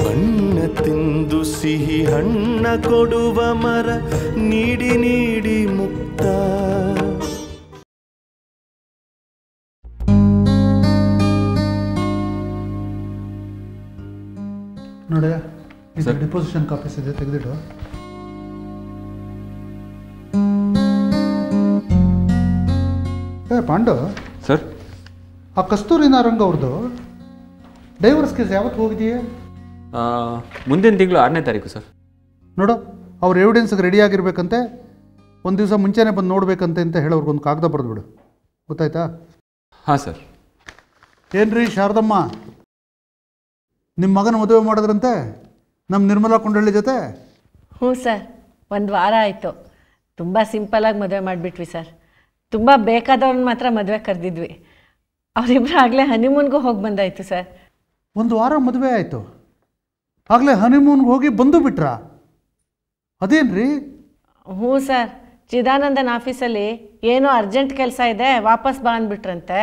ಬಣ್ಣ ತಿಂದು ಸಿಹಿ ಹಣ್ಣ ಕೊಡುವ ಮರ ನೀಡಿ ನೀಡಿ ಮುಕ್ತ. ನೋಡ ಡಿಪೋಸಿಷನ್ ಕಾಪೀಸ್ ಇದೆ, ತೆಗೆದಿಡು. ಪಾಂಡು ಸರ್, ಆ ಕಸ್ತೂರಿ ನಾರಂಗ್ ಅವ್ರದ್ದು ಡೈವರ್ಸ್ ಕೇಸ್ ಯಾವತ್ತು ಹೋಗಿದೆಯಾ? ಮುಂದಿನ ತಿಂಗಳು 6ನೇ ತಾರೀಕು ಸರ್. ನೋಡು, ಅವ್ರ ಎವಿಡೆನ್ಸ್ಗೆ ರೆಡಿ ಆಗಿರ್ಬೇಕಂತೆ, ಒಂದು ದಿವಸ ಮುಂಚೆನೇ ಬಂದು ನೋಡ್ಬೇಕಂತೆ ಅಂತ ಹೇಳಿ ಅವ್ರಿಗೊಂದು ಕಾಗದ ಬರೆದ್ಬಿಡು, ಗೊತ್ತಾಯ್ತಾ? ಹಾಂ ಸರ್. ಏನ್ರಿ ಶಾರದಮ್ಮ, ನಿಮ್ಮ ಮಗನ ಮದುವೆ ಮಾಡಿದ್ರಂತೆ ನಮ್ಮ ನಿರ್ಮಲಾ ಕುಂಡಳ್ಳಿ ಜೊತೆ? ಹ್ಞೂ ಸರ್, ಒಂದು ವಾರ ಆಯಿತು. ತುಂಬ ಸಿಂಪಲಾಗಿ ಮದುವೆ ಮಾಡಿಬಿಟ್ವಿ ಸರ್. ತುಂಬ ಬೇಕಾದವ್ರನ್ನ ಮಾತ್ರ ಮದುವೆ ಕರೆದಿದ್ವಿ. ಅವರಿಬ್ಬರು ಆಗಲೇ ಹನಿಮೂನ್ಗೂ ಹೋಗಿ ಬಂದಾಯಿತು ಸರ್. ಒಂದು ವಾರ ಮದುವೆ ಆಯಿತು, ಆಗಲೇ ಹನಿಮೂನ್ಗೆ ಹೋಗಿ ಬಂದು ಬಿಟ್ರಾ? ಅದೇನ್ರಿ? ಹ್ಞೂ ಸರ್, ಚಿದಾನಂದನ ಆಫೀಸಲ್ಲಿ ಏನೋ ಅರ್ಜೆಂಟ್ ಕೆಲಸ ಇದೆ, ವಾಪಸ್ ಬಾ ಅಂದ್ಬಿಟ್ರಂತೆ.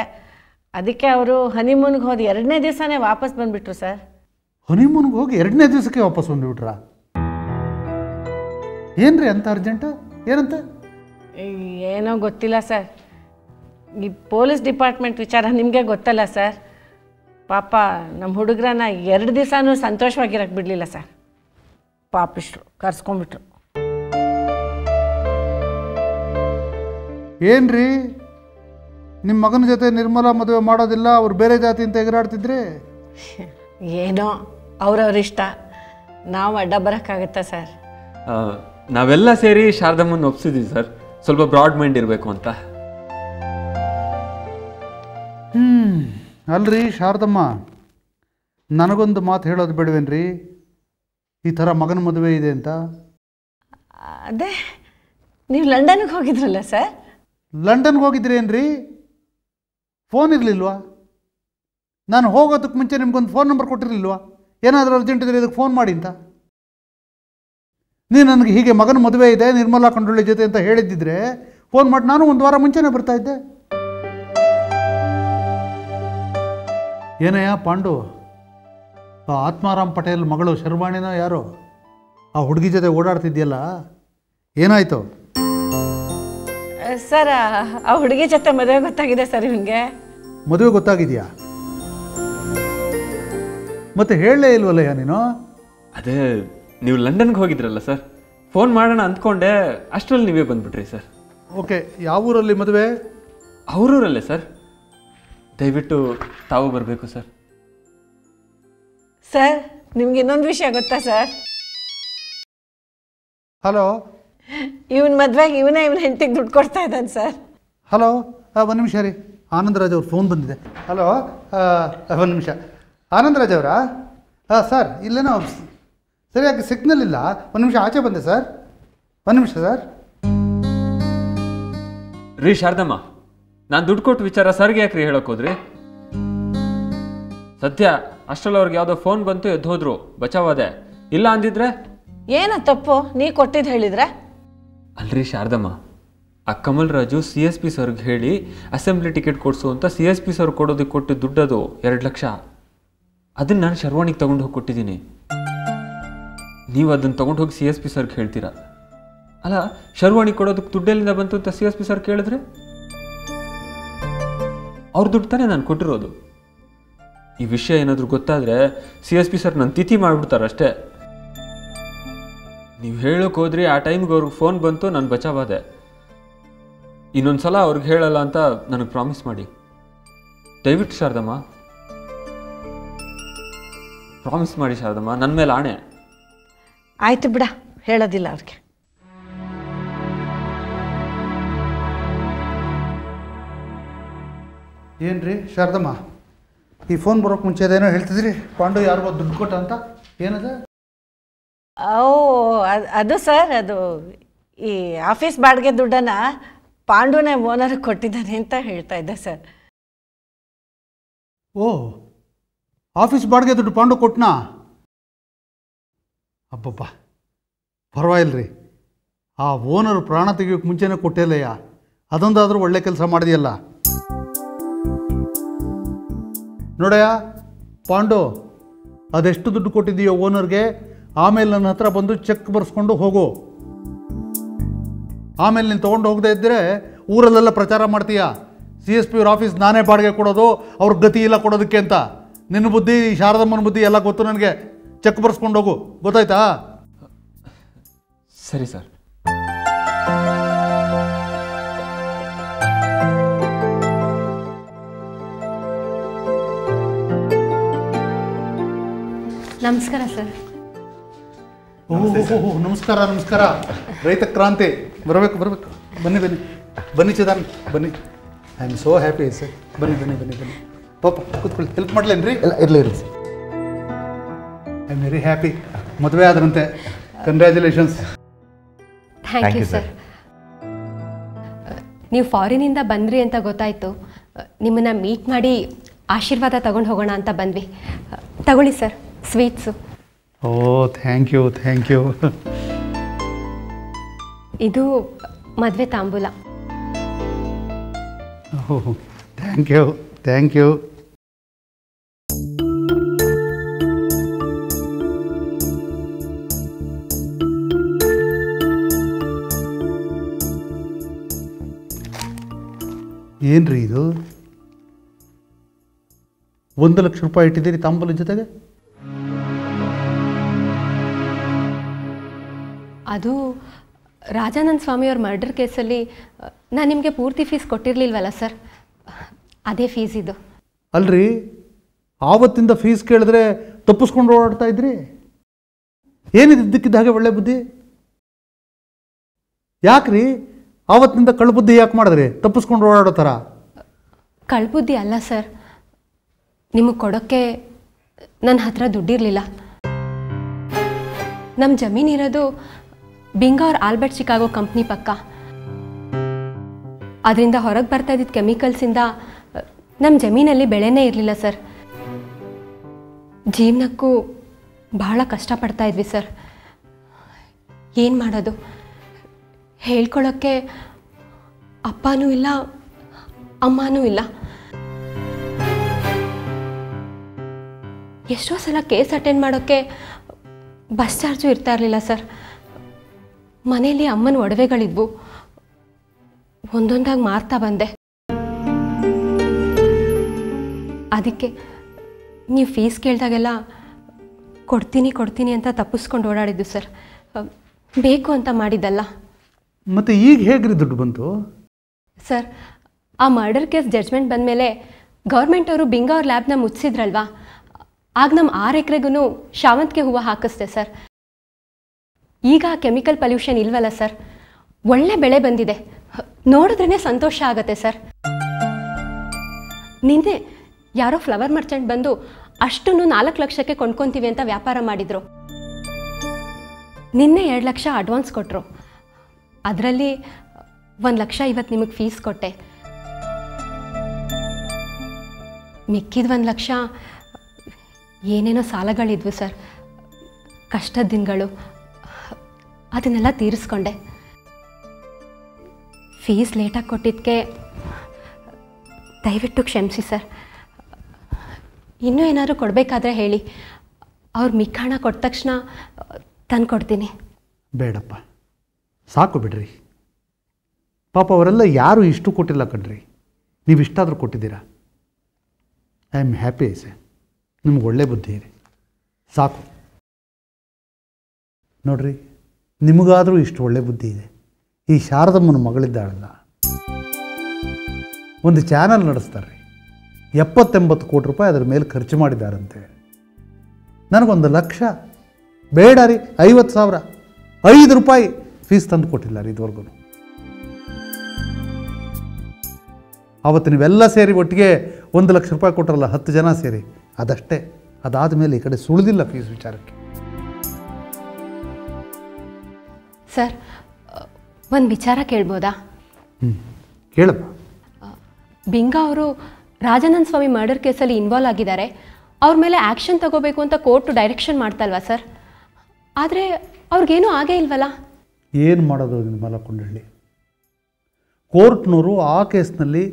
ಅದಕ್ಕೆ ಅವರು ಹನಿಮೂನ್ಗೆ ಹೋದ 2ನೇ ದಿವಸನೇ ವಾಪಸ್ ಬಂದುಬಿಟ್ರು ಸರ್. ಹನಿಮೂನ್ಗೆ ಹೋಗಿ 2ನೇ ದಿವಸಕ್ಕೆ ವಾಪಸ್ ಬಂದುಬಿಟ್ರಾ? ಏನ್ರಿ ಅಂತ ಅರ್ಜೆಂಟು? ಏನಂತೆ? ಏನೋ ಗೊತ್ತಿಲ್ಲ ಸರ್. ಈ ಪೊಲೀಸ್ ಡಿಪಾರ್ಟ್ಮೆಂಟ್ ವಿಚಾರ ನಿಮಗೆ ಗೊತ್ತಲ್ಲ ಸರ್. ಪಾಪ ನಮ್ಮ ಹುಡುಗರನ್ನ 2 ದಿವಸನೂ ಸಂತೋಷವಾಗಿರಕ್ಕೆ ಬಿಡಲಿಲ್ಲ ಸರ್. ಪಾಪಿಷ್ಟ್ರು ಕರ್ಸ್ಕೊಂಡ್ಬಿಟ್ರು. ಏನ್ರಿ, ನಿಮ್ಮ ಮಗನ ಜೊತೆ ನಿರ್ಮಲಾ ಮದುವೆ ಮಾಡೋದಿಲ್ಲ, ಅವ್ರು ಬೇರೆ ಜಾತಿ ಅಂತ ಎಗರಾಡ್ತಿದ್ರಿ? ಏನೋ ಅವ್ರವ್ರಿಷ್ಟ, ನಾವು ಅಡ್ಡ ಬರೋಕ್ಕಾಗತ್ತಾ ಸರ್? ನಾವೆಲ್ಲ ಸೇರಿ ಶಾರದಮ್ಮನ ಒಪ್ಸಿದ್ದೀವಿ ಸರ್, ಸ್ವಲ್ಪ ಬ್ರಾಡ್ ಮೈಂಡ್ ಇರಬೇಕು ಅಂತ. ಅಲ್ರಿ ಶಾರದಮ್ಮ, ನನಗೊಂದು ಮಾತು ಹೇಳೋದು ಬೇಡವೇನ್ರಿ, ಈ ಥರ ಮಗನ ಮದುವೆ ಇದೆ ಅಂತ? ಅದೇ ನೀವು ಲಂಡನ್ಗೆ ಹೋಗಿದ್ರಲ್ಲ ಸರ್? ಲಂಡನ್ಗೆ ಹೋಗಿದ್ರಿ ಏನ್ರಿ? ಫೋನ್ ಇರಲಿಲ್ವಾ? ನಾನು ಹೋಗೋದಕ್ಕೆ ಮುಂಚೆ ನಿಮ್ಗೊಂದು ಫೋನ್ ನಂಬರ್ ಕೊಟ್ಟಿರಲಿಲ್ವಾ? ಏನಾದರೂ ಅರ್ಜೆಂಟ್ ಇದ್ರೆ ಇದಕ್ಕೆ ಫೋನ್ ಮಾಡಿ ಅಂತ. ನೀನು ನನಗೆ ಹೀಗೆ ಮಗನ ಮದುವೆ ಇದೆ ನಿರ್ಮಲಾ ಕುಂಡಳ್ಳಿ ಜೊತೆ ಅಂತ ಹೇಳಿದ್ದಿದ್ರೆ ಫೋನ್ ಮಾಡಿ ನಾನು ಒಂದು ವಾರ ಮುಂಚೆನೇ ಬರ್ತಾಯಿದ್ದೆ. ಏನಯ್ಯ ಪಾಂಡು, ಆ ಆತ್ಮಾರಾಮ್ ಪಟೇಲ್ ಮಗಳು ಶರ್ವಾಣಿನ ಯಾರು ಆ ಹುಡುಗಿ ಜೊತೆ ಓಡಾಡ್ತಿದ್ಯಲ್ಲ, ಏನಾಯಿತು? ಸರ್, ಆ ಹುಡುಗಿ ಜೊತೆ ಮದುವೆ ಗೊತ್ತಾಗಿದೆ ಸರ್. ಇವನಿಗೆ ಮದುವೆ ಗೊತ್ತಾಗಿದೆಯಾ? ಮತ್ತೆ ಹೇಳಲೇ ಇಲ್ವಲ್ಲಯ್ಯ ನೀನು? ಅದೇ ನೀವು ಲಂಡನ್ಗೆ ಹೋಗಿದ್ರಲ್ಲ ಸರ್, ಫೋನ್ ಮಾಡೋಣ ಅಂದ್ಕೊಂಡೆ, ಅಷ್ಟರಲ್ಲಿ ನೀವೇ ಬಂದುಬಿಟ್ರಿ ಸರ್. ಓಕೆ, ಯಾವ ಊರಲ್ಲಿ ಮದುವೆ? ಅವರೂರಲ್ಲೇ ಸರ್. ದಯವಿಟ್ಟು ತಾವು ಬರಬೇಕು ಸರ್. ಸರ್, ನಿಮ್ಗೆ ಇನ್ನೊಂದು ವಿಷಯ ಗೊತ್ತಾ ಸರ್? ಹಲೋ, ಇವನ್ ಮದ್ವೆಗೆ ಇವನ ಹೆಂಡತಿಗೆ ದುಡ್ಡು ಕೊಡ್ತಾ ಇದ್ದಾನೆ ಸರ್. ಹಲೋ, ಒಂದು ನಿಮಿಷ ರೀ, ಆನಂದರಾಜ್ ಅವ್ರ ಫೋನ್ ಬಂದಿದೆ. ಹಲೋ, ಒಂದು ನಿಮಿಷ. ಆನಂದರಾಜ್ ಅವರಾ? ಸರ್, ಇಲ್ಲೇನೋ ಸರಿಯಾಗಿ ಸಿಗ್ನಲ್ ಇಲ್ಲ, ಒಂದು ನಿಮಿಷ ಆಚೆ ಬಂದೆ ಸರ್. ಒಂದು ನಿಮಿಷ ಸರ್. ರೀ ಶಾರದಮ್ಮ, ನಾನು ದುಡ್ಡು ಕೊಟ್ಟು ವಿಚಾರ ಸರ್ಗೆ ಯಾಕ್ರಿ ಹೇಳೋಕೆ ಹೋದ್ರಿ? ಸದ್ಯ ಅಷ್ಟರಲ್ಲಿ ಅವ್ರಿಗೆ ಯಾವುದೋ ಫೋನ್ ಬಂತು, ಎದ್ದು ಹೋದ್ರು, ಬಚಾವಾದೆ. ಇಲ್ಲ ಅಂದಿದ್ರೆ ಏನ ತಪ್ಪು? ನೀ ಕೊಟ್ಟಿದ್ದು ಹೇಳಿದ್ರೆ? ಅಲ್ರಿ ಶಾರದಮ್ಮ, ಆ ಕಮಲ್ ರಾಜು CSP ಸರ್ಗೆ ಹೇಳಿ ಅಸೆಂಬ್ಲಿ ಟಿಕೆಟ್ ಕೊಡಿಸು ಅಂತ CSP ಸರ್ ಕೊಡೋದಕ್ಕೆ ಕೊಟ್ಟು ದುಡ್ಡದು 2 ಲಕ್ಷ. ಅದನ್ನು ನಾನು ಶರ್ವಾಣಿಗೆ ತೊಗೊಂಡು ಹೋಗಿ ಕೊಟ್ಟಿದ್ದೀನಿ. ನೀವು ಅದನ್ನು ತೊಗೊಂಡು ಹೋಗಿ CSP ಸರ್ಗೆ ಹೇಳ್ತೀರಾ? ಅಲ್ಲ, ಶರ್ವಾಣಿ ಕೊಡೋದಕ್ಕೆ ದುಡ್ಡೆಲ್ಲಿಂದ ಬಂತು ಅಂತ CSP ಸರ್ ಕೇಳಿದ್ರೆ ಅವ್ರ ದುಡ್ಡು ತಾನೇ ನಾನು ಕೊಟ್ಟಿರೋದು. ಈ ವಿಷಯ ಏನಾದರೂ ಗೊತ್ತಾದರೆ CSP ಸರ್ ನನ್ನ ತಿಥಿ ಮಾಡಿಬಿಡ್ತಾರಷ್ಟೇ. ನೀವು ಹೇಳೋಕೆ ಹೋದ್ರಿ, ಆ ಟೈಮ್ಗೆ ಅವ್ರಿಗೆ ಫೋನ್ ಬಂತು, ನಾನು ಬಚಾವಾದೆ. ಇನ್ನೊಂದು ಸಲ ಅವ್ರಿಗೆ ಹೇಳಲ್ಲ ಅಂತ ನನಗೆ ಪ್ರಾಮಿಸ್ ಮಾಡಿ ದಯವಿಟ್ಟು ಶಾರದಮ್ಮ. ಪ್ರಾಮಿಸ್ ಮಾಡಿ ಶಾರದಮ್ಮ, ನನ್ನ ಮೇಲೆ ಆಣೆ. ಆಯ್ತು ಬಿಡ, ಹೇಳೋದಿಲ್ಲ ಅವ್ರಿಗೆ. ಏನ್ರಿ ಶಾರದಮ್ಮ, ಈ ಫೋನ್ ಬರೋಕ್ಕೆ ಮುಂಚೆ ಅದೇನೋ ಹೇಳ್ತಿದ್ರಿ, ಪಾಂಡು ಯಾರಿಗೋ ದುಡ್ಡು ಕೊಟ್ಟ ಅಂತ, ಏನದ? ಅದು ಸರ್, ಅದು ಈ ಆಫೀಸ್ ಬಾಡಿಗೆ ದುಡ್ಡನ್ನು ಪಾಂಡುನೇ ಓನರ್ಗೆ ಕೊಟ್ಟಿದ್ದಾನೆ ಅಂತ ಹೇಳ್ತಾ ಇದ್ದೆ ಸರ್. ಓ, ಆಫೀಸ್ ಬಾಡಿಗೆ ದುಡ್ಡು ಪಾಂಡು ಕೊಟ್ಟನಾ? ಅಬ್ಬಬ್ಬ, ಪರವಾಗಿಲ್ರಿ, ಆ ಓನರ್ ಪ್ರಾಣ ತೆಗಿಯೋಕ್ಕೆ ಮುಂಚೆನೇ ಕೊಟ್ಟಿಲ್ಲಯ್ಯ. ಅದೊಂದಾದರೂ ಒಳ್ಳೆ ಕೆಲಸ ಮಾಡಿದೆಯಲ್ಲ. ನೋಡಯ್ಯ ಪಾಂಡು, ಅದೆಷ್ಟು ದುಡ್ಡು ಕೊಟ್ಟಿದ್ದೀಯೋ ಓನರ್ಗೆ ಆಮೇಲೆ ನನ್ನ ಹತ್ರ ಬಂದು ಚೆಕ್ ಬರೆಸ್ಕೊಂಡು ಹೋಗು. ಆಮೇಲೆ ನೀನು ತೊಗೊಂಡು ಹೋಗದೇ ಇದ್ದರೆ ಊರಲ್ಲೆಲ್ಲ ಪ್ರಚಾರ ಮಾಡ್ತೀಯ, CSP ಅವ್ರ ಆಫೀಸ್ ನಾನೇ ಬಾಡಿಗೆ ಕೊಡೋದು, ಅವ್ರ ಗತಿ ಇಲ್ಲ ಕೊಡೋದಕ್ಕೆ ಅಂತ. ನಿನ್ನ ಬುದ್ಧಿ, ಶಾರದಮ್ಮನ ಬುದ್ಧಿ ಎಲ್ಲ ಗೊತ್ತು ನನಗೆ. ಚೆಕ್ ಬರೆಸ್ಕೊಂಡು ಹೋಗು, ಗೊತ್ತಾಯ್ತಾ? ಸರಿ ಸರ್. ನಮಸ್ಕಾರ ಸರ್. ಓಹೋ, ನಮಸ್ಕಾರ ನಮಸ್ಕಾರ. ರೈತ ಕ್ರಾಂತಿ, ಬರಬೇಕು ಬರಬೇಕು. ಬನ್ನಿ ಬನ್ನಿ ಬನ್ನಿ ಚಿದಾನ್, ಬನ್ನಿ. I am so happy sir. ಬನ್ನಿ ಬನ್ನಿ ಬನ್ನಿ ಬನ್ನಿ. ಪಾಪ ಕೂತ್ಕೊಳ್ಳಿ, ಹೆಲ್ಪ್ ಮಾಡಲೇನ್ರಿ? ಇರಲಿ ಇರಲಿ sir. I am very happy. ಮದುವೆ ಆದ್ರಂತೆ, ಕಂಗ್ರ್ಯಾಚುಲೇಷನ್ಸ್. Thank you sir. ನೀವು ಫಾರಿನಿಂದ ಬಂದ್ರಿ ಅಂತ ಗೊತ್ತಾಯಿತು. ನಿಮ್ಮನ್ನು ಮೀಟ್ ಮಾಡಿ ಆಶೀರ್ವಾದ ತಗೊಂಡು ಹೋಗೋಣ ಅಂತ ಬಂದ್ವಿ. ತಗೊಳ್ಳಿ sir, sweets. Oh thank you thank you. ಇದು ಮದುವೆ ತಾಂಬೂಲ. Oh thank you thank you. ಏನ್ರಿ ಇದು? 1 ಲಕ್ಷ ರೂಪಾಯಿ ಇಟ್ಟಿದ್ದೀರಿ ತಾಂಬೂಲ ಜೊತೆಗೆ? ಅದು ರಾಜಾನಂದ ಸ್ವಾಮಿಯವ್ರ ಮರ್ಡರ್ ಕೇಸಲ್ಲಿ ನಾನು ನಿಮಗೆ ಪೂರ್ತಿ ಫೀಸ್ ಕೊಟ್ಟಿರಲಿಲ್ವಲ್ಲ ಸರ್, ಅದೇ ಫೀಸ್ ಇದು. ಅಲ್ರಿ, ಆವತ್ತಿಂದ ಫೀಸ್ ಕೇಳಿದ್ರೆ ತಪ್ಪಿಸ್ಕೊಂಡು ಓಡಾಡ್ತಾ ಇದ್ರಿ. ಏನಿದೆ ಇದ್ದಕ್ಕಿದ್ದ ಹಾಗೆ ಒಳ್ಳೆ ಬುದ್ಧಿ? ಯಾಕ್ರಿ ಆವತ್ತಿನಿಂದ ಕಳ್ಬುದ್ಧಿ ಯಾಕೆ ಮಾಡಿದ್ರಿ? ತಪ್ಪಿಸ್ಕೊಂಡು ಓಡಾಡೋ ಥರ. ಕಳ್ಬುದ್ಧಿ ಅಲ್ಲ ಸರ್, ನಿಮಗೆ ಕೊಡೋಕ್ಕೆ ನನ್ನ ಹತ್ರ ದುಡ್ಡಿರಲಿಲ್ಲ. ನಮ್ಮ ಜಮೀನಿರೋದು ಬಿಂಗೌರ್ ಆಲ್ಬರ್ಟ್ ಚಿಕಾಗೋ ಕಂಪ್ನಿ ಪಕ್ಕ. ಅದರಿಂದ ಹೊರಗೆ ಬರ್ತಾ ಇದ್ದಿದ್ದ ಕೆಮಿಕಲ್ಸಿಂದ ನಮ್ಮ ಜಮೀನಲ್ಲಿ ಬೆಳೆನೇ ಇರಲಿಲ್ಲ ಸರ್. ಜೀವನಕ್ಕೂ ಬಹಳ ಕಷ್ಟಪಡ್ತಾ ಇದ್ವಿ ಸರ್. ಏನು ಮಾಡೋದು? ಹೇಳ್ಕೊಳ್ಳೋಕ್ಕೆ ಅಪ್ಪನೂ ಇಲ್ಲ, ಅಮ್ಮನೂ ಇಲ್ಲ. ಎಷ್ಟೋ ಸಲ ಕೇಸ್ ಅಟೆಂಡ್ ಮಾಡೋಕ್ಕೆ ಬಸ್ ಚಾರ್ಜು ಇರ್ತಾ ಇರಲಿಲ್ಲ ಸರ್. ಮನೇಲಿ ಅಮ್ಮನ ಒಡವೆಗಳಿದ್ವು, ಒಂದೊಂದಾಗಿ ಮಾರ್ತಾ ಬಂದೆ. ಅದಕ್ಕೆ ನೀವು ಫೀಸ್ ಕೇಳಿದಾಗೆಲ್ಲ ಕೊಡ್ತೀನಿ ಕೊಡ್ತೀನಿ ಅಂತ ತಪ್ಪಿಸ್ಕೊಂಡು ಓಡಾಡಿದ್ದು ಸರ್. ಬೇಕು ಅಂತ ಮಾಡಿದ್ದಲ್ಲ. ಮತ್ತು ಈಗ ಹೇಗ್ರಿ ದುಡ್ಡು ಬಂತು? ಸರ್, ಆ ಮರ್ಡರ್ ಕೇಸ್ ಜಡ್ಜ್ಮೆಂಟ್ ಬಂದಮೇಲೆ ಗೌರ್ಮೆಂಟ್ ಅವರು ಬಿಂಗೌರ್ ಲ್ಯಾಬ್ನ ಮುಚ್ಚಿದ್ರಲ್ವಾ, ಆಗ ನಮ್ಮ 6 ಎಕರೆಗೂ ಶಾವಂತಿಗೆ ಹೂವು ಹಾಕಿಸ್ದೆ ಸರ್. ಈಗ ಕೆಮಿಕಲ್ ಪೊಲ್ಯೂಷನ್ ಇಲ್ವಲ್ಲ ಸರ್, ಒಳ್ಳೆ ಬೆಳೆ ಬಂದಿದೆ. ನೋಡಿದ್ರೇ ಸಂತೋಷ ಆಗುತ್ತೆ ಸರ್. ನಿನ್ನೆ ಯಾರೋ ಫ್ಲವರ್ ಮರ್ಚೆಂಟ್ ಬಂದು ಅಷ್ಟನ್ನು 4 ಲಕ್ಷಕ್ಕೆ ಕೊಂಡ್ಕೊತೀವಿ ಅಂತ ವ್ಯಾಪಾರ ಮಾಡಿದರು. ನಿನ್ನೆ 2 ಲಕ್ಷ ಅಡ್ವಾನ್ಸ್ ಕೊಟ್ಟರು. ಅದರಲ್ಲಿ 1 ಲಕ್ಷ ಇವತ್ತು ನಿಮಗೆ ಫೀಸ್ ಕೊಟ್ಟೆ. ಮಿಕ್ಕಿದ 1 ಲಕ್ಷ ಏನೇನೋ ಸಾಲಗಳಿದ್ವು ಸರ್, ಕಷ್ಟದ ದಿನಗಳು, ಅದನ್ನೆಲ್ಲ ತೀರಿಸ್ಕೊಂಡೆ. ಫೀಸ್ ಲೇಟಾಗಿ ಕೊಟ್ಟಿದ್ದಕ್ಕೆ ದಯವಿಟ್ಟು ಕ್ಷಮಿಸಿ ಸರ್. ಇನ್ನೂ ಏನಾದರೂ ಕೊಡಬೇಕಾದ್ರೆ ಹೇಳಿ, ಅವ್ರು ಮಿಕ್ಕ ಹಣ ಕೊಟ್ಟ ತಕ್ಷಣ ತಂದು ಕೊಡ್ತೀನಿ. ಬೇಡಪ್ಪ, ಸಾಕು ಬಿಡ್ರಿ. ಪಾಪ ಅವರೆಲ್ಲ ಯಾರೂ ಇಷ್ಟು ಕೊಟ್ಟಿಲ್ಲ ಕಣ್ರಿ, ನೀವು ಇಷ್ಟಾದರೂ ಕೊಟ್ಟಿದ್ದೀರಾ. I am happy sir. ನಿಮ್ಗೆ ಒಳ್ಳೆ ಬುದ್ಧಿ ಇದೆ, ಸಾಕು. ನೋಡ್ರಿ, ನಿಮಗಾದರೂ ಇಷ್ಟು ಒಳ್ಳೆ ಬುದ್ಧಿ ಇದೆ. ಈ ಶಾರದಮ್ಮನ ಮಗಳಿದ್ದಾಳಲ್ಲ, ಒಂದು ಚಾನಲ್ ನಡೆಸ್ತಾರೆ, 70-80 ಕೋಟಿ ರೂಪಾಯಿ ಅದರ ಮೇಲೆ ಖರ್ಚು ಮಾಡಿದ್ದಾರಂತೆ. ನನಗೊಂದು ಲಕ್ಷ ಬೇಡ ರೀ, 50,000, 5 ರೂಪಾಯಿ ಫೀಸ್ ತಂದು ಕೊಟ್ಟಿಲ್ಲ ರೀ ಇದುವರೆಗೂ. ಆವತ್ತು ನೀವೆಲ್ಲ ಸೇರಿ ಒಟ್ಟಿಗೆ 1 ಲಕ್ಷ ರೂಪಾಯಿ ಕೊಟ್ಟರಲ್ಲ, 10 ಜನ ಸೇರಿ, ಅದಷ್ಟೇ. ಅದಾದ ಮೇಲೆ ಈ ಕಡೆ ಸುಳಿದಿಲ್ಲ ಫೀಸ್ ವಿಚಾರಕ್ಕೆ. ಸರ್, ಒಂದು ವಿಚಾರ ಕೇಳ್ಬೋದಾ? ಕೇಳಪ್ಪ. ಬಿಂಗ ಅವರು ರಾಜಾನಂದ ಸ್ವಾಮಿ ಮರ್ಡರ್ ಕೇಸಲ್ಲಿ ಇನ್ವಾಲ್ವ್ ಆಗಿದ್ದಾರೆ. ಅವ್ರ ಮೇಲೆ ಆ್ಯಕ್ಷನ್ ತಗೋಬೇಕು ಅಂತ ಕೋರ್ಟು ಡೈರೆಕ್ಷನ್ ಮಾಡ್ತಲ್ವಾ ಸರ್? ಆದರೆ ಅವ್ರಿಗೇನೂ ಆಗೇ ಇಲ್ವಲ್ಲ? ಏನು ಮಾಡೋದು ನಿರ್ಮಲ ಕೊಂಡಳ್ಳಿ? ಕೋರ್ಟ್ನವರು ಆ ಕೇಸ್ನಲ್ಲಿ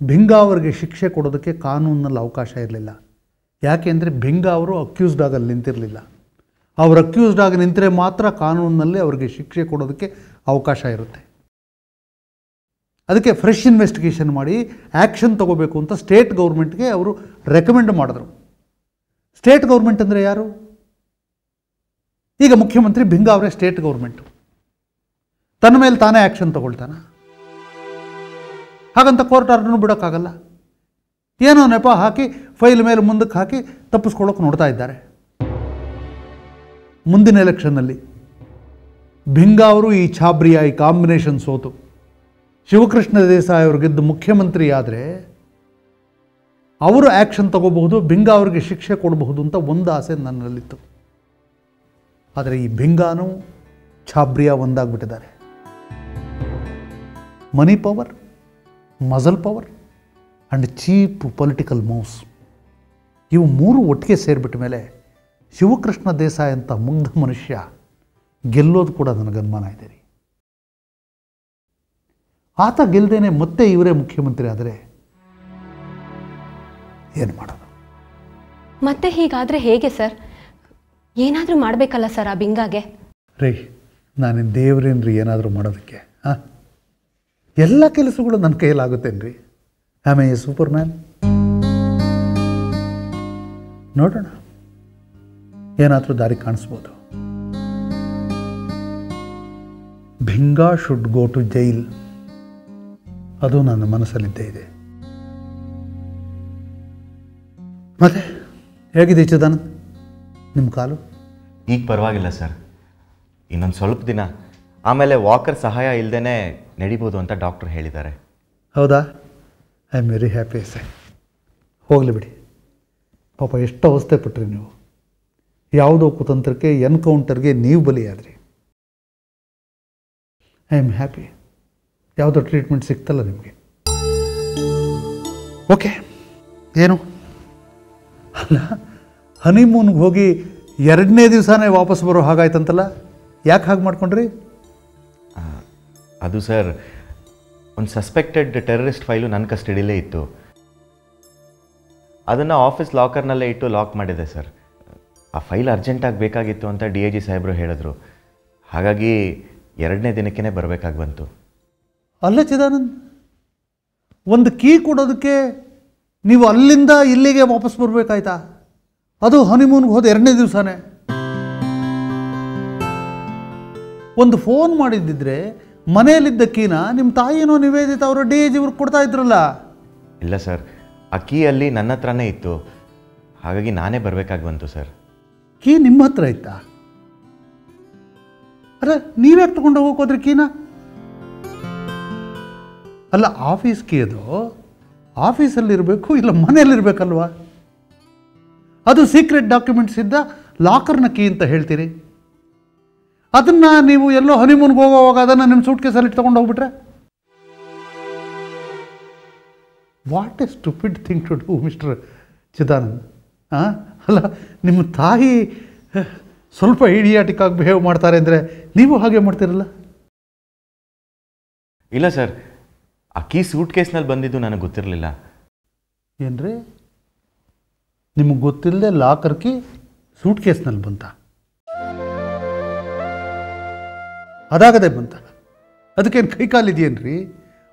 ಬಿಂಗ ಅವರಿಗೆ ಶಿಕ್ಷೆ ಕೊಡೋದಕ್ಕೆ ಕಾನೂನಿನಲ್ಲಿ ಅವಕಾಶ ಇರಲಿಲ್ಲ. ಯಾಕೆಂದರೆ ಭಿಂಗ ಅವರು ಅಕ್ಯೂಸ್ಡ್ ಆಗಲ್ಲಿ ನಿಂತಿರಲಿಲ್ಲ. ಅವರು ಅಕ್ಯೂಸ್ಡ್ ಆಗಿ ನಿಂತರೆ ಮಾತ್ರ ಕಾನೂನಿನಲ್ಲಿ ಅವರಿಗೆ ಶಿಕ್ಷೆ ಕೊಡೋದಕ್ಕೆ ಅವಕಾಶ ಇರುತ್ತೆ. ಅದಕ್ಕೆ ಫ್ರೆಶ್ ಇನ್ವೆಸ್ಟಿಗೇಷನ್ ಮಾಡಿ ಆ್ಯಕ್ಷನ್ ತಗೋಬೇಕು ಅಂತ ಸ್ಟೇಟ್ ಗೌರ್ಮೆಂಟ್ಗೆ ಅವರು ರೆಕಮೆಂಡ್ ಮಾಡಿದ್ರು. ಸ್ಟೇಟ್ ಗೌರ್ಮೆಂಟ್ ಅಂದರೆ ಯಾರು? ಈಗ ಮುಖ್ಯಮಂತ್ರಿ ಭಿಂಗ ಅವರೇ ಸ್ಟೇಟ್ ಗೌರ್ಮೆಂಟು. ತನ್ನ ಮೇಲೆ ತಾನೇ ಆ್ಯಕ್ಷನ್ ತಗೊಳ್ತಾನ? ಹಾಗಂತ ಕೋರ್ಟ್ ಆರ್ಡರ್ನು ಬಿಡೋಕ್ಕಾಗಲ್ಲ. ಏನೋ ನೆಪ ಹಾಕಿ ಫೈಲ್ ಮೇಲೆ ಮುಂದಕ್ಕೆ ಹಾಕಿ ತಪ್ಪಿಸ್ಕೊಳ್ಳೋಕೆ ನೋಡ್ತಾ ಇದ್ದಾರೆ. ಮುಂದಿನ ಎಲೆಕ್ಷನ್ನಲ್ಲಿ ಭಿಂಗ ಅವರು ಈ ಛಾಬ್ರಿಯ ಈ ಕಾಂಬಿನೇಷನ್ ಸೋತು ಶಿವಕೃಷ್ಣ ದೇಸಾಯಿ ಅವರು ಗೆದ್ದು ಮುಖ್ಯಮಂತ್ರಿ ಆದರೆ ಅವರು ಆ್ಯಕ್ಷನ್ ತಗೋಬಹುದು, ಭಿಂಗ ಅವರಿಗೆ ಶಿಕ್ಷೆ ಕೊಡಬಹುದು ಅಂತ ಒಂದು ಆಸೆ ನನ್ನಲ್ಲಿತ್ತು. ಆದರೆ ಈ ಭಿಂಗಾನು ಛಾಬ್ರಿಯ ಒಂದಾಗ್ಬಿಟ್ಟಿದ್ದಾರೆ. Money power, muscle power and cheap political moves, ಇವು ಮೂರು ಒಟ್ಟಿಗೆ ಸೇರಿಬಿಟ್ಟ ಮೇಲೆ ಶಿವಕೃಷ್ಣ ದೇಸಾಯಿ ಅಂತ ಮುಗ್ಧ ಮನುಷ್ಯ ಗೆಲ್ಲೋದು ಕೂಡ ನನಗೆ ಅನುಮಾನ ಇದೆ ರೀ. ಆತ ಗೆಲ್ಲದೇನೆ ಮತ್ತೆ ಇವರೇ ಮುಖ್ಯಮಂತ್ರಿ ಆದರೆ ಏನು ಮಾಡೋದು? ಮತ್ತೆ ಹೀಗಾದರೆ ಹೇಗೆ ಸರ್? ಏನಾದರೂ ಮಾಡಬೇಕಲ್ಲ ಸರ್ ಆ ಭಿಂಗಾಗೆ. ರೀ, ನಾನೇನು ದೇವ್ರೇನ್ರಿ ಏನಾದರೂ ಮಾಡೋದಕ್ಕೆ? ಹಾಂ, ಎಲ್ಲ ಕೆಲಸಗಳು ನನ್ನ ಕೈಯಲ್ಲಾಗುತ್ತೇನೆ ರೀ. ಆಮೇಲೆ ಎ ಸೂಪರ್ ಮ್ಯಾನ್. ನೋಡೋಣ, ಏನಾದರೂ ದಾರಿ ಕಾಣಿಸ್ಬೋದು. Bhinga should go to jail, ಅದು ನನ್ನ ಮನಸ್ಸಲ್ಲಿದ್ದೇ ಇದೆ. ಮತ್ತೆ ಹೇಗಿದೆ ಚಿದಾನಂದ್ ನಿಮ್ಮ ಕಾಲು? ಈಗ ಪರವಾಗಿಲ್ಲ ಸರ್, ಇನ್ನೊಂದು ಸ್ವಲ್ಪ ದಿನ ಆಮೇಲೆ ವಾಕರ್ ಸಹಾಯ ಇಲ್ಲದೇ ನಡಿಬೋದು ಅಂತ ಡಾಕ್ಟ್ರು ಹೇಳಿದ್ದಾರೆ. ಹೌದಾ? I am very happy sir. ಹೋಗಲಿ ಬಿಡಿ, ಪಾಪ ಎಷ್ಟು ಅವಸ್ಥೆ ಪಟ್ರಿ ನೀವು. ಯಾವುದೋ ಕುತಂತ್ರಕ್ಕೆ, ಎನ್ಕೌಂಟರ್ಗೆ ನೀವು ಬಲಿಯಾದ್ರಿ. I am happy. ಯಾವುದೋ ಟ್ರೀಟ್ಮೆಂಟ್ ಸಿಗ್ತಲ್ಲ ನಿಮಗೆ. ಓಕೆ, ಏನು ಅಲ್ಲ, ಹನಿಮೂನ್ಗೆ ಹೋಗಿ 2ನೇ ದಿವಸನೇ ವಾಪಸ್ ಬರೋ ಹಾಗಾಯ್ತಂತಲ್ಲ, ಯಾಕೆ ಹಾಗೆ ಮಾಡ್ಕೊಂಡ್ರಿ? ಅದು ಸರ್, ಒಂದು ಸಸ್ಪೆಕ್ಟೆಡ್ ಟೆರರಿಸ್ಟ್ ಫೈಲು ನನ್ನ ಕಸ್ಟಡಿಲೇ ಇತ್ತು. ಅದನ್ನು ಆಫೀಸ್ ಲಾಕರ್ನಲ್ಲೇ ಇಟ್ಟು ಲಾಕ್ ಮಾಡಿದೆ ಸರ್. ಆ ಫೈಲ್ ಅರ್ಜೆಂಟಾಗಿ ಬೇಕಾಗಿತ್ತು ಅಂತ DIG ಸಾಹೇಬರು ಹೇಳಿದ್ರು. ಹಾಗಾಗಿ 2ನೇ ದಿನಕ್ಕೇ ಬರಬೇಕಾಗಿ ಬಂತು. ಅಲ್ಲ ಚಿದಾನಂದ್, ಒಂದು ಕೀ ಕೊಡೋದಕ್ಕೆ ನೀವು ಅಲ್ಲಿಂದ ಇಲ್ಲಿಗೆ ವಾಪಸ್ ಬರಬೇಕಾಯ್ತಾ? ಅದು ಹನಿಮೂನ್ಗೆ ಹೋದ 2ನೇ ದಿವಸನೇ. ಒಂದು ಫೋನ್ ಮಾಡಿದ್ದಿದ್ರೆ ಮನೆಯಲ್ಲಿದ್ದ ಕೀನ ನಿಮ್ಮ ತಾಯಿನೋ ನಿವೇದಿತ ಅವರು DIG ಇವ್ರಿಗೆ ಕೊಡ್ತಾ ಇದ್ರಲ್ಲ. ಇಲ್ಲ ಸರ್, ಆ ಕೀ ಅಲ್ಲಿ ನನ್ನ ಹತ್ರನೇ ಇತ್ತು. ಹಾಗಾಗಿ ನಾನೇ ಬರಬೇಕಾಗಿ ಬಂತು ಸರ್. ಕೀ ನಿಮ್ಮ ಹತ್ರ ಇತ್ತಾ? ಅಲ್ಲ, ನೀವ್ಯಾಕೆ ತಗೊಂಡು ಹೋಗೋಕೋದ್ರಿ ಕೀನ? ಅಲ್ಲ, ಆಫೀಸ್ ಕೀ ಅದು ಆಫೀಸಲ್ಲಿರಬೇಕು, ಇಲ್ಲ ಮನೆಯಲ್ಲಿರಬೇಕಲ್ವಾ? ಅದು ಸೀಕ್ರೆಟ್ ಡಾಕ್ಯುಮೆಂಟ್ಸ್ ಇದ್ದ ಲಾಕರ್ನ ಕೀ ಅಂತ ಹೇಳ್ತೀರಿ. ಅದನ್ನು ನೀವು ಎಲ್ಲೋ ಹನಿಮೂನ್ಗೆ ಹೋಗೋವಾಗ ಅದನ್ನು ನಿಮ್ಮ ಸೂಟ್ ಕೇಸಲ್ಲಿ ತೊಗೊಂಡು ಹೋಗ್ಬಿಟ್ರೆ what a stupid thing to do mister Chidanand. ಅಲ್ಲ, ನಿಮ್ಮ ತಾಯಿ ಸ್ವಲ್ಪ ಇಡಿಯಾಟಿಕ್ ಆಗಿ ಬಿಹೇವ್ ಮಾಡ್ತಾರೆ ಅಂದರೆ ನೀವು ಹಾಗೆ ಮಾಡ್ತೀರಲ್ಲ? ಇಲ್ಲ ಸರ್, ಆ ಕೀ ಸೂಟ್ ಕೇಸ್ನಲ್ಲಿ ಬಂದಿದ್ದು ನನಗೆ ಗೊತ್ತಿರಲಿಲ್ಲ. ಏನ್ರಿ, ನಿಮಗೆ ಗೊತ್ತಿಲ್ಲದೆ ಲಾಕರ್ ಕೀ ಸೂಟ್ ಕೇಸ್ನಲ್ಲಿ ಬಂತ? ಅದಾಗದೆ ಬಂತ? ಅದಕ್ಕೇನು ಕೈ ಕಾಲಿದೆಯೇನ್ರಿ?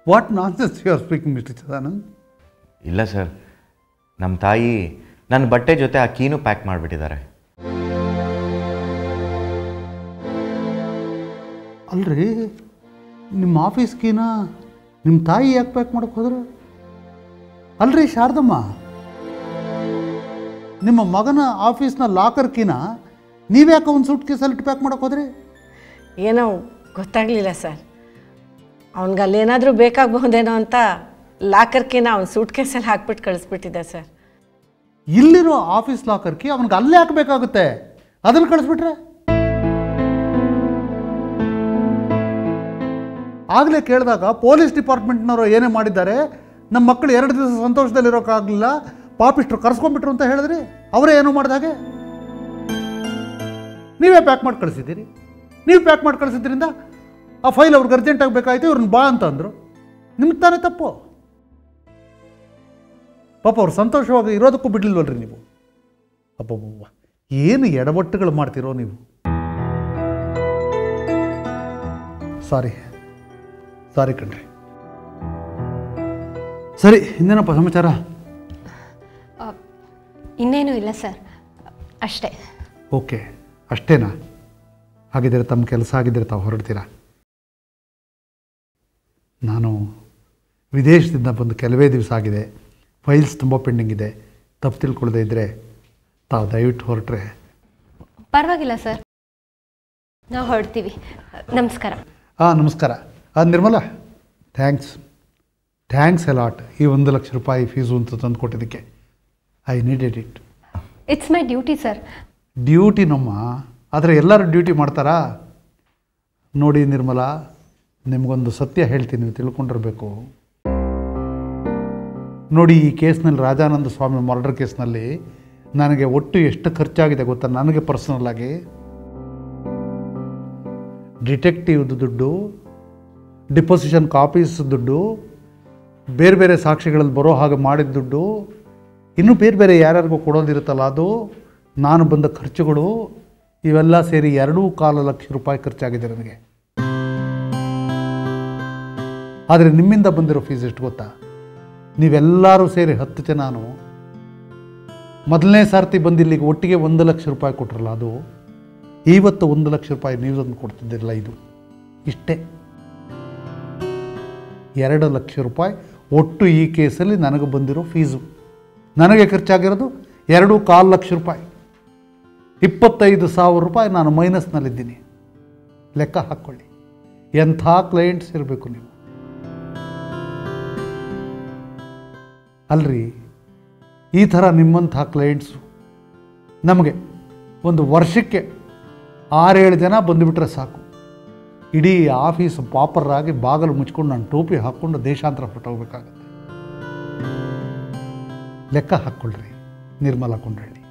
What nonsense you are speaking mister Chidanand? ಇಲ್ಲ ಸರ್, ನಮ್ಮ ತಾಯಿ ನನ್ನ ಬಟ್ಟೆ ಜೊತೆ ಆ ಕೀನು ಪ್ಯಾಕ್ ಮಾಡಿಬಿಟ್ಟಿದ್ದಾರೆ. ಅಲ್ರಿ, ನಿಮ್ಮ ಆಫೀಸ್ ಕೀನ ನಿಮ್ಮ ತಾಯಿ ಯಾಕೆ ಪ್ಯಾಕ್ ಮಾಡೋಕ್ಕೆ ಹೋದ್ರು? ಅಲ್ರಿ ಶಾರದಮ್ಮ, ನಿಮ್ಮ ಮಗನ ಆಫೀಸ್ನ ಲಾಕರ್ ಕೀನ ನೀವ್ಯಾಕೆ ಒಂದು ಸೂಟ್ ಕೇಸಲ್ಲಿ ಪ್ಯಾಕ್ ಮಾಡೋಕ್ಕೆ ಹೋದ್ರಿ? ಏನೋ ಗೊತ್ತಾಗಲಿಲ್ಲ ಸರ್. ಅವ್ನಿಗೆ ಅಲ್ಲೇನಾದರೂ ಬೇಕಾಗಬಹುದೇನೋ ಅಂತ ಲಾಕರ್ ಕೀನ ಅವ್ನು ಸೂಟ್ ಕೇಸಲ್ಲಿ ಹಾಕ್ಬಿಟ್ಟು ಕಳಿಸ್ಬಿಟ್ಟಿದ್ದೆ ಸರ್. ಇಲ್ಲಿರೋ ಆಫೀಸ್ ಲಾಕರ್ ಕೀ ಅವನಿಗೆ ಅಲ್ಲೇ ಹಾಕಬೇಕಾಗುತ್ತೆ, ಅದನ್ನು ಕಳಿಸ್ಬಿಟ್ರೆ? ಆಗಲೇ ಕೇಳಿದಾಗ ಪೊಲೀಸ್ ಡಿಪಾರ್ಟ್ಮೆಂಟ್ನವರು ಏನೇ ಮಾಡಿದ್ದಾರೆ, ನಮ್ಮ ಮಕ್ಕಳು 2 ದಿವಸ ಸಂತೋಷದಲ್ಲಿರೋಕ್ಕಾಗಲಿಲ್ಲ, ಪಾಪಿಸ್ಟ್ರು ಕರ್ಸ್ಕೊಂಡ್ಬಿಟ್ರು ಅಂತ ಹೇಳಿದ್ರಿ. ಅವರೇ ಏನೋ ಮಾಡಿದಾಗೆ ನೀವೇ ಪ್ಯಾಕ್ ಮಾಡಿ ಕಳಿಸಿದ್ದೀರಿ. ನೀವು ಪ್ಯಾಕ್ ಮಾಡಿ ಕಳಿಸಿದ್ರಿಂದ ಆ ಫೈಲ್ ಅವ್ರಿಗೆ ಅರ್ಜೆಂಟಾಗಿ ಬೇಕಾಯಿತು, ಇವ್ರನ್ನ ಬಾ ಅಂತ ಅಂದರು. ನಿಮ್ಗೆ ತಾನೇ ತಪ್ಪು. ಪಾಪ ಅವ್ರು ಸಂತೋಷವಾಗಿ ಇರೋದಕ್ಕೂ ಬಿಡಲಿಲ್ವಲ್ರಿ ನೀವು. ಅಬ್ಬಬ್ಬ, ಏನು ಎಡವಟ್ಟುಗಳು ಮಾಡ್ತಿರೋ ನೀವು. ಸಾರಿ ಕಣ್ರಿ. ಸರಿ, ಇನ್ನೇನಪ್ಪ ಸಮಾಚಾರ? ಇನ್ನೇನೂ ಇಲ್ಲ ಸರ್, ಅಷ್ಟೇ. ಓಕೆ, ಅಷ್ಟೇನಾ? ಹಾಗಿದ್ರೆ ತಮ್ಮ ಕೆಲಸ ಆಗಿದ್ದರೆ ತಾವು ಹೊರಡ್ತೀರಾ? ನಾನು ವಿದೇಶದಿಂದ ಬಂದು ಕೆಲವೇ ದಿವಸ ಆಗಿದೆ, ಫೈಲ್ಸ್ ತುಂಬ ಪೆಂಡಿಂಗ್ ಇದೆ. ತಪ್ಪು ತಿಳ್ಕೊಳ್ಳದೆ ಇದ್ದರೆ ತಾವು ದಯವಿಟ್ಟು ಹೊರಟ್ರೆ. ಪರವಾಗಿಲ್ಲ ಸರ್, ನಾವು ಹೊರಡ್ತೀವಿ. ನಮಸ್ಕಾರ. ನಮಸ್ಕಾರ. Nirmala, thanks a lot. ಈ 1 ಲಕ್ಷ ರೂಪಾಯಿ ಫೀಸು ಅಂತ ತಂದು ಕೊಟ್ಟಿದ್ದಕ್ಕೆ. I needed it. It's my duty sir. ಡ್ಯೂಟಿನಮ್ಮ, ಆದರೆ ಎಲ್ಲರೂ ಡ್ಯೂಟಿ ಮಾಡ್ತಾರಾ? ನೋಡಿ ನಿರ್ಮಲಾ, ನಿಮಗೊಂದು ಸತ್ಯ ಹೇಳ್ತೀನಿ, ನೀವು ತಿಳ್ಕೊಂಡಿರಬೇಕು. ನೋಡಿ, ಈ ಕೇಸ್ನಲ್ಲಿ, ರಾಜಾನಂದ ಸ್ವಾಮಿ ಮರ್ಡರ್ ಕೇಸ್ನಲ್ಲಿ ನನಗೆ ಒಟ್ಟು ಎಷ್ಟು ಖರ್ಚಾಗಿದೆ ಗೊತ್ತಾ? ನನಗೆ ಪರ್ಸನಲ್ ಆಗಿ ಡಿಟೆಕ್ಟಿವ್ದು ದುಡ್ಡು, ಡಿಪೊಸಿಷನ್ ಕಾಪೀಸ್ ದುಡ್ಡು, ಬೇರೆ ಬೇರೆ ಸಾಕ್ಷಿಗಳಲ್ಲಿ ಬರೋ ಹಾಗೆ ಮಾಡಿದ ದುಡ್ಡು, ಇನ್ನೂ ಬೇರೆ ಬೇರೆ ಯಾರ್ಯಾರಿಗೂ ಕೊಡೋದಿರುತ್ತಲ್ಲ ಅದು, ನಾನು ಬಂದ ಖರ್ಚುಗಳು, ಇವೆಲ್ಲ ಸೇರಿ 2.25 ಲಕ್ಷ ರೂಪಾಯಿ ಖರ್ಚಾಗಿದೆ ನನಗೆ. ಆದರೆ ನಿಮ್ಮಿಂದ ಬಂದಿರೋ ಫೀಸ್ ಎಷ್ಟು ಗೊತ್ತಾ? ನೀವೆಲ್ಲರೂ ಸೇರಿ 10 ಜನನು ಮೊದಲನೇ ಸಾರ್ತಿ ಬಂದಿಲ್ಲಿಗೆ ಒಟ್ಟಿಗೆ 1 ಲಕ್ಷ ರೂಪಾಯಿ ಕೊಟ್ರಲ್ಲ, ಅದು ಇವತ್ತು 1 ಲಕ್ಷ ರೂಪಾಯಿ ನೀವು ತಂದು ಕೊಡ್ತಿದ್ದಿರಲ್ಲ. ಇದು ಇಷ್ಟೇ, 2 ಲಕ್ಷ ರೂಪಾಯಿ ಒಟ್ಟು ಈ ಕೇಸಲ್ಲಿ ನನಗೆ ಬಂದಿರೋ ಫೀಸು. ನನಗೆ ಖರ್ಚಾಗಿರೋದು 2.25 ಲಕ್ಷ ರೂಪಾಯಿ. 25,000 ರೂಪಾಯಿ ನಾನು ಮೈನಸ್ನಲ್ಲಿದ್ದೀನಿ. ಲೆಕ್ಕ ಹಾಕ್ಕೊಳ್ಳಿ, ಎಂಥ ಕ್ಲೈಂಟ್ಸ್ ಇರಬೇಕು ನೀವು. ಅಲ್ರಿ, ಈ ಥರ ನಿಮ್ಮಂಥ ಕ್ಲೈಂಟ್ಸು ನಮಗೆ ಒಂದು ವರ್ಷಕ್ಕೆ 6-7 ಜನ ಬಂದುಬಿಟ್ರೆ ಸಾಕು. ಇಡೀ ಆಫೀಸ್ ಪಾಪರಾಗಿ ಬಾಗಿಲು ಮುಚ್ಕೊಂಡು ನಾನು ಟೋಪಿ ಹಾಕ್ಕೊಂಡು ದೇಶಾಂತರ ಹೊರಟೋಗ್ಬೇಕಾಗತ್ತೆ. ಲೆಕ್ಕ ಹಾಕ್ಕೊಳ್ರಿ ನಿರ್ಮಲಾ ಕೊಂಡಳ್ಳಿ.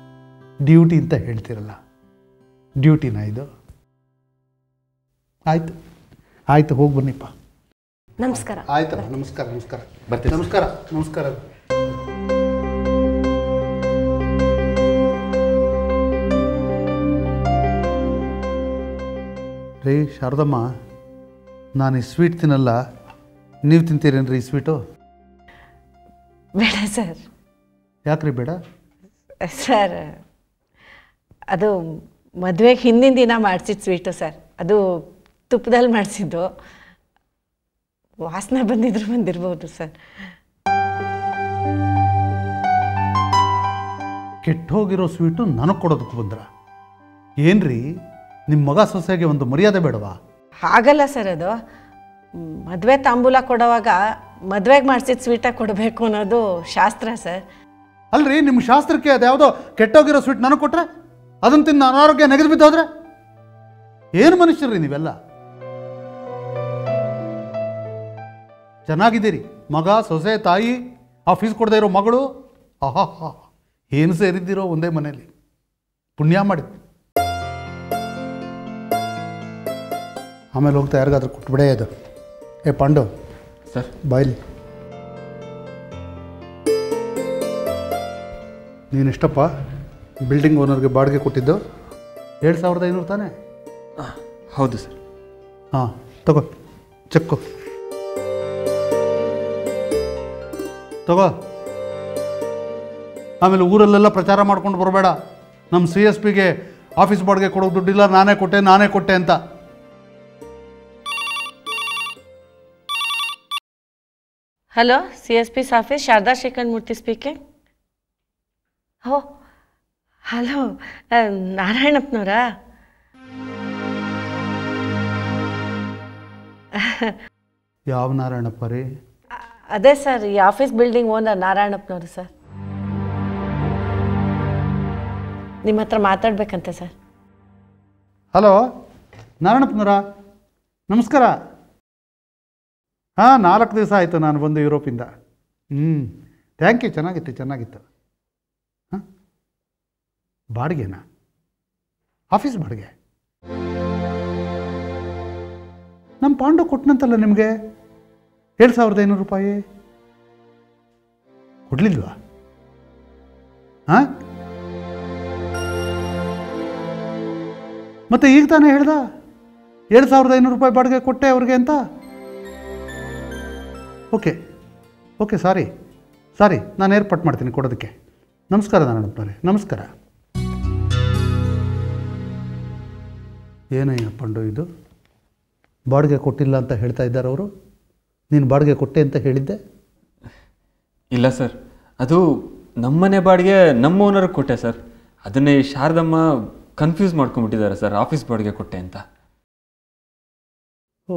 ಡ್ಯೂಟಿ ಅಂತ ಹೇಳ್ತಿರಲ್ಲ, ಡ್ಯೂಟಿನ ಇದು? ಆಯಿತು, ಹೋಗಿ ಬನ್ನಿಪ್ಪ. ನಮಸ್ಕಾರ. ಆಯ್ತಲ್ಲ, ನಮಸ್ಕಾರ. ಬರ್ತೀನಿ. ನಮಸ್ಕಾರ. ರೀ ಶಾರದಮ್ಮ, ನಾನು ಈ ಸ್ವೀಟ್ ತಿನ್ನಲ್ಲ, ನೀವು ತಿಂತೀರೇನ್ರಿ ಈ ಸ್ವೀಟು? ಬೇಡ ಸರ್. ಯಾಕ್ರಿ ಬೇಡ? ಸರ್, ಅದು ಮದುವೆಗೆ ಹಿಂದಿನ ದಿನ ಮಾಡಿಸಿದ್ದು ಸ್ವೀಟು ಸರ್. ಅದು ತುಪ್ಪದಲ್ಲಿ ಮಾಡಿಸಿದ್ದು. ವಾಸನೆ ಬಂದಿರ್ಬೋದು ಸರ್. ಕೆಟ್ಟೋಗಿರೋ ಸ್ವೀಟು ನನಗೆ ಕೊಡೋದಕ್ಕೆ ಬಂದ್ರ? ಏನ್ರಿ, ನಿಮ್ಮ ಮಗ ಸೊಸೆಗೆ ಒಂದು ಮರ್ಯಾದೆ ಬೇಡವಾ? ಹಾಗಲ್ಲ ಸರ್, ಅದು ಮದುವೆ ತಾಂಬೂಲ ಕೊಡುವಾಗ ಮದುವೆಗೆ ಮಾಡಿಸಿದ ಸ್ವೀಟಾಗಿ ಕೊಡಬೇಕು ಅನ್ನೋದು ಶಾಸ್ತ್ರ ಸರ್. ಅಲ್ರಿ, ನಿಮ್ಮ ಶಾಸ್ತ್ರಕ್ಕೆ ಅದು ಯಾವುದೋ ಕೆಟ್ಟೋಗಿರೋ ಸ್ವೀಟ್ ನನಗೆ ಕೊಟ್ಟರೆ ಅದನ್ನು ತಿನ್ನು ಅನಾರೋಗ್ಯ ನೆಗೆದು ಬಿದ್ದೋದ್ರೆ ಏನು ಮನುಷ್ಯರ್ರಿ ನೀವೆಲ್ಲ? ಚೆನ್ನಾಗಿದ್ದೀರಿ, ಮಗ ಸೊಸೆ ತಾಯಿ, ಆ ಫೀಸ್ ಕೊಡದೇ ಇರೋ ಮಗಳು, ಏನು ಸೇರಿದ್ದೀರೋ ಒಂದೇ ಮನೆಯಲ್ಲಿ. ಪುಣ್ಯ ಮಾಡಿ. ಆಮೇಲೆ ಹೋಗ್ತಾ ಯಾರಿಗಾದ್ರೂ ಕೊಟ್ಬಿಡೇ ಅದು. ಪಾಂಡು ಸರ್, ಬಾಯ್ಲಿ. ನೀನೆಷ್ಟಪ್ಪ ಬಿಲ್ಡಿಂಗ್ ಓನರ್ಗೆ ಬಾಡಿಗೆ ಕೊಟ್ಟಿದ್ದು? 7,500 ತಾನೇ? ಹೌದು ಸರ್. ತಗೋ ಚೆಕ್ಕು ತಗೋ. ಆಮೇಲೆ ಊರಲ್ಲೆಲ್ಲ ಪ್ರಚಾರ ಮಾಡ್ಕೊಂಡು ಬರಬೇಡ, ನಮ್ಮ CSPಗೆ ಆಫೀಸ್ ಬಾಡಿಗೆ ಕೊಡೋ ದುಡ್ಡಿಲ್ಲ, ನಾನೇ ಕೊಟ್ಟೆ ಅಂತ. ಹಲೋ, CSP's ಆಫೀಸ್, ಶಾರದಾ ಶ್ರೀಕಂಠ ಮೂರ್ತಿ ಸ್ಪೀಕಿಂಗ್. ಹಲೋ, ನಾರಾಯಣಪ್ಪನವರಾ? ಯಾವ ನಾರಾಯಣಪ್ಪ ರೀ? ಅದೇ ಸರ್, ಈ ಆಫೀಸ್ ಬಿಲ್ಡಿಂಗ್ ಓನರ್ ನಾರಾಯಣಪ್ಪನವರು ಸರ್. ನಿಮ್ಮ ಹತ್ರ ಮಾತಾಡ್ಬೇಕಂತೆ ಸರ್. ಹಲೋ, ನಾರಾಯಣಪ್ಪನವರಾ? ನಮಸ್ಕಾರ. 4 ದಿವಸ ಆಯಿತು ನಾನು ಬಂದು ಯುರೋಪಿಂದ. Thank you. ಚೆನ್ನಾಗಿತ್ತು. ಬಾಡಿಗೆನಾ? ಆಫೀಸ್ ಬಾಡಿಗೆ? ನಮ್ಮ ಪಾಂಡು ಕೊಟ್ಟನಂತಲ್ಲ ನಿಮಗೆ 7,500 ರೂಪಾಯಿ. ಕೊಡಲಿಲ್ವಾ? ಮತ್ತು ಈಗ ತಾನೇ ಹೇಳ್ದ 7,500 ರೂಪಾಯಿ ಬಾಡಿಗೆ ಕೊಟ್ಟೆ ಅವ್ರಿಗೆ ಅಂತ. ಓಕೆ ಓಕೆ ಸಾರಿ ನಾನು ಏರ್ಪಾಟ್ ಮಾಡ್ತೀನಿ ಕೊಡೋದಕ್ಕೆ. ನಮಸ್ಕಾರ ನಾರಾಯಣಪ್ಪನವರೇ, ನಮಸ್ಕಾರ. ಏನಯ್ಯ ಪಂಡು ಇದು, ಬಾಡಿಗೆ ಕೊಟ್ಟಿಲ್ಲ ಅಂತ ಹೇಳ್ತಾ ಇದ್ದಾರೆ ಅವರು. ನೀನು ಬಾಡಿಗೆ ಕೊಟ್ಟೆ ಅಂತ ಹೇಳಿದ್ದೆ? ಇಲ್ಲ ಸರ್, ಅದು ನಮ್ಮನೆ ಬಾಡಿಗೆ ನಮ್ಮ ಓನರ್ಗೆ ಕೊಟ್ಟೆ ಸರ್. ಅದನ್ನೇ ಶಾರದಮ್ಮ ಕನ್ಫ್ಯೂಸ್ ಮಾಡ್ಕೊಂಡ್ಬಿಟ್ಟಿದ್ದಾರೆ ಸರ್, ಆಫೀಸ್ ಬಾಡಿಗೆ ಕೊಟ್ಟೆ ಅಂತ. ಓ,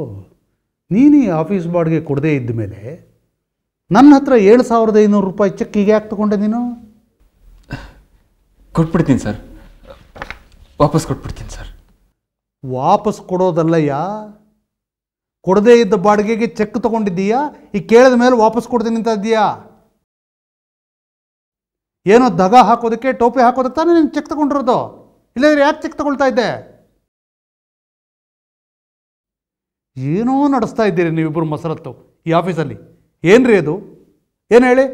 ನೀನು ಈ ಆಫೀಸ್ ಬಾಡಿಗೆ ಕೊಡದೇ ಇದ್ದ ಮೇಲೆ ನನ್ನ ಹತ್ರ 7,500 ರೂಪಾಯಿ ಚೆಕ್ ಈಗ ಯಾಕೆ ತೊಗೊಂಡೆ ನೀನು? ಕೊಟ್ಬಿಡ್ತೀನಿ ಸರ್, ವಾಪಸ್ ಕೊಟ್ಬಿಡ್ತೀನಿ ಸರ್. ವಾಪಸ್ ಕೊಡೋದಲ್ಲಯ್ಯ, ಕೊಡದೇ ಇದ್ದ ಬಾಡಿಗೆಗೆ ಚೆಕ್ ತೊಗೊಂಡಿದ್ದೀಯಾ? ಈಗ ಕೇಳಿದ ಮೇಲೆ ವಾಪಸ್ ಕೊಡ್ತೀನಿ ಅಂತ ಇದ್ದೀಯಾ? ಏನೋ ದಗ ಹಾಕೋದಕ್ಕೆ, ಟೋಪಿ ಹಾಕೋದಕ್ಕೆ ತಾನೇ ನೀನು ಚೆಕ್ ತೊಗೊಂಡಿರೋದು. ಇಲ್ಲಾಂದ್ರೆ ಯಾಕೆ ಚೆಕ್ ತೊಗೊಳ್ತಾ ಇದ್ದೆ? ಏನೋ ನಡೆಸ್ತಾ ಇದ್ದೀರಿ ನೀವಿಬ್ಬರು ಮಸರತ್ತು ಈ ಆಫೀಸಲ್ಲಿ. ಏನು ರೀ ಅದು? ಏನು ಹೇಳಿ?